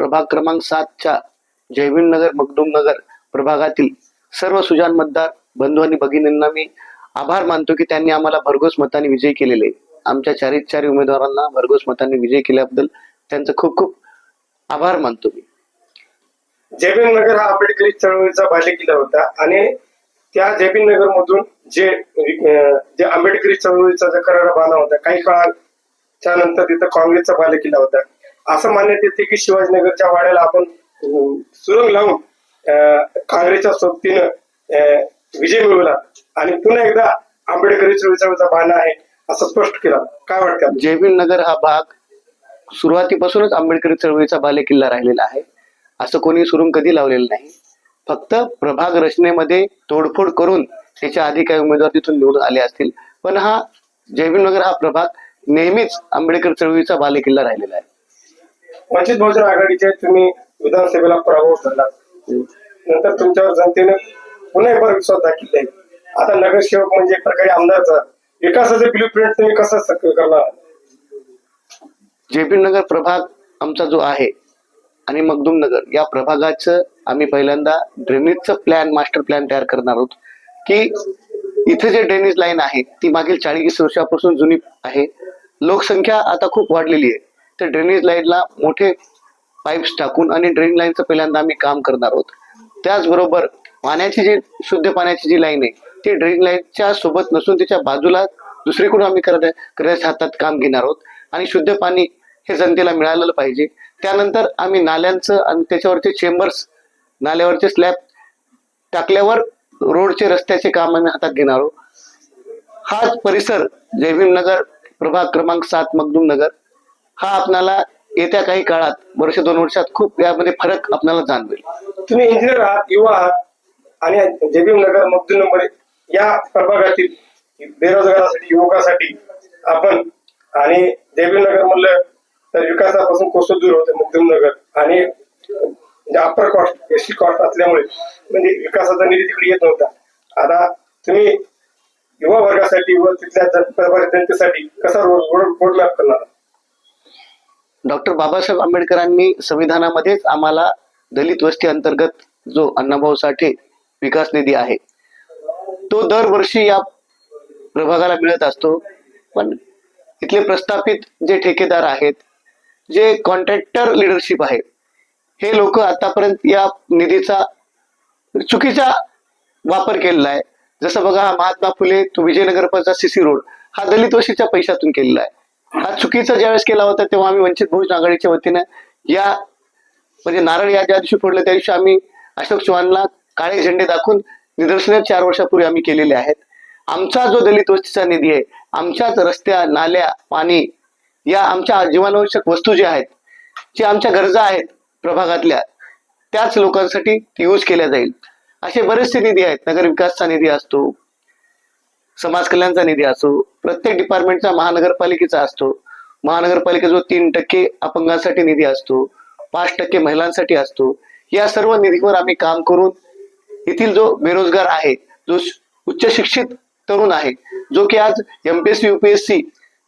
प्रभाग क्रमांक 7च्या जयभीमनगर मखदूमनगर प्रभागातील सर्व सुजाण मतदार बंधू आणि भगिनींना मी आभार मानतो की त्यांनी आम्हाला भरघोस मतांनी विजयी केलेले. आमच्या चारी उमेदवारांना भरघोस मतांनी विजयी केल्याबद्दल त्यांचं खूप खूप आभार मानतो मी. जयभीमनगर हा आंबेडकरी चळवळीचा बालेकिल्ला होता आणि त्या जयभीमनगर मधून जे आंबेडकरी चळवळीचा जो करारा बांधला होता, काही काळाच्या नंतर तिथं काँग्रेसचा बालेकिल्ला होता. असं मानण्यात येते की शिवाजीनगरच्या वाड्याला आपण सुरंग लावून काँग्रेसच्या सोबतीनं विजय मिळवला आणि पुन्हा एकदा आंबेडकरी चळवळीचा बाणा आहे असं स्पष्ट केलं. काय वाटतं? जयभीमनगर हा भाग सुरुवातीपासूनच आंबेडकरी चळवळीचा बालेकिल्ला राहिलेला आहे. असं कोणी सुरुंग कधी लावलेलं नाही. फक्त प्रभाग रचनेमध्ये तोडफोड करून त्याच्या आधी काही उमेदवार तिथून निवडून आले असतील, पण हा जयभीमनगर हा प्रभाग नेहमीच आंबेडकर चळवळीचा बालेकिल्ला राहिलेला आहे. वंचित बहुजन आघाडीचे तुम्ही विधानसभेला पराभव झाला, नंतर तुमच्यावर जनतेने पुन्हा एक बार विश्वास दाखवला आहे. आता नगरसेवक म्हणजे एक प्रकारे आमदारचा विकासाचे ब्लू प्रिंट तुम्ही कसं करणार? जयभीमनगर प्रभाग आमचा जो आहे आणि मखदूमनगर या प्रभागाचं आम्ही पहिल्यांदा ड्रेनेजचं मास्टर प्लॅन तयार करणार आहोत की इथे जे ड्रेनेज लाईन आहे ती मागील 40 वर्षापासून जुनी आहे. लोकसंख्या आता खूप वाढलेली आहे. तर ड्रेनेज लाईनला मोठे पाईप्स टाकून आणि ड्रेनेज लाईनचं पहिल्यांदा आम्ही काम करणार आहोत. त्याचबरोबर पाण्याची जी शुद्ध पाण्याची जी लाईन आहे ती ड्रेनेज लाईनच्या सोबत नसून त्याच्या बाजूला दुसरीकडून आम्ही करायच्या हातात काम घेणार आहोत आणि शुद्ध पाणी हे जनतेला मिळालेलं पाहिजे. त्यानंतर आम्ही नाल्यांचं आणि त्याच्यावरचे चेंबर्स, नाल्यावरचे स्लॅब टाकल्यावर रोडचे रस्त्याचे काम आम्ही हातात घेणार आहोत. हाच परिसर जयभीमनगर प्रभाग क्रमांक 7 मखदूमनगर हा आपल्याला येत्या काही काळात वर्ष-2 वर्षात खूप यामध्ये फरक आपल्याला जाणवेल. तुम्ही इंजिनियर आहात, युवा आहात आणि जयभीमनगर मखदूमनगर या प्रभागातील बेरोजगारासाठी, युवकासाठी आपण आणि जयभीमनगर म्हणलं तर विकासापासून कोसो दूर होते मखदूमनगर आणि अप्पर कॉस्ट एसटी कॉस्ट असल्यामुळे म्हणजे विकासाचा निधी तिकडे येत नव्हता. आता तुम्ही युवा वर्गासाठी व तिथल्या जनतेसाठी कसा रोड मॅप करणार? डॉक्टर बाबासाहेब आंबेडकरांनी संविधानामध्येच आम्हाला दलित वस्ती अंतर्गत जो अण्णाभाऊ साठे विकास निधी आहे तो दरवर्षी या प्रभागाला मिळत असतो. पण इथले प्रस्थापित जे ठेकेदार आहेत, जे कॉन्ट्रॅक्टर लिडरशिप आहे, हे लोक आतापर्यंत या निधीचा चुकीचा वापर केलेला आहे. जसं बघा, महात्मा फुले तो विजयनगरचा सीसी रोड हा दलित वस्तीच्या पैशातून केलेला आहे. हा चुकीचा ज्यावेळेस केला होता तेव्हा आम्ही वंचित बहुजन आघाडीच्या वतीनं या म्हणजे नारळ या ज्या दिवशी फोडलं त्या दिवशी आम्ही अशोक चव्हाणला काळे झेंडे दाखवून निदर्शने 4 वर्षापूर्वी आम्ही केलेले आहेत. आमचा जो दलित वस्तीचा निधी आहे, आमच्याच रस्त्या, नाल्या, पाणी या आमच्या जीवनावश्यक वस्तू ज्या आहेत, जे आमच्या गरजा आहेत प्रभागातल्या, त्याच लोकांसाठी यूज केल्या जाईल. असे बरेचसे निधी आहेत. नगर विकासचा निधी असतो, समाज कल्याणचा निधी असतो, प्रत्येक डिपार्टमेंटचा महानगरपालिकेचा असतो. महानगरपालिका जो 3% अपंगांसाठी निधी असतो, 5% महिलांसाठी असतो. या सर्व निधीवर आम्ही काम करून येथील जो बेरोजगार आहे, जो उच्च शिक्षित तरुण आहे, जो की आज MPSC UPSC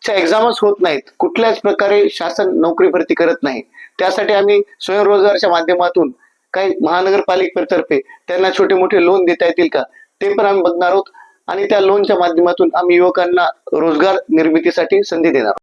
च्या एक्झामच होत नाहीत, कुठल्याच प्रकारे शासन नोकरी भरती करत नाही, त्यासाठी आम्ही स्वयंरोजगारच्या माध्यमातून काही महानगरपालिकेतर्फे त्यांना छोटे मोठे लोन देता येतील का ते पण आम्ही बघणार आहोत आणि त्या लोनच्या माध्यमातून आम्ही युवकांना रोजगार निर्मितीसाठी संधी देणार आहोत.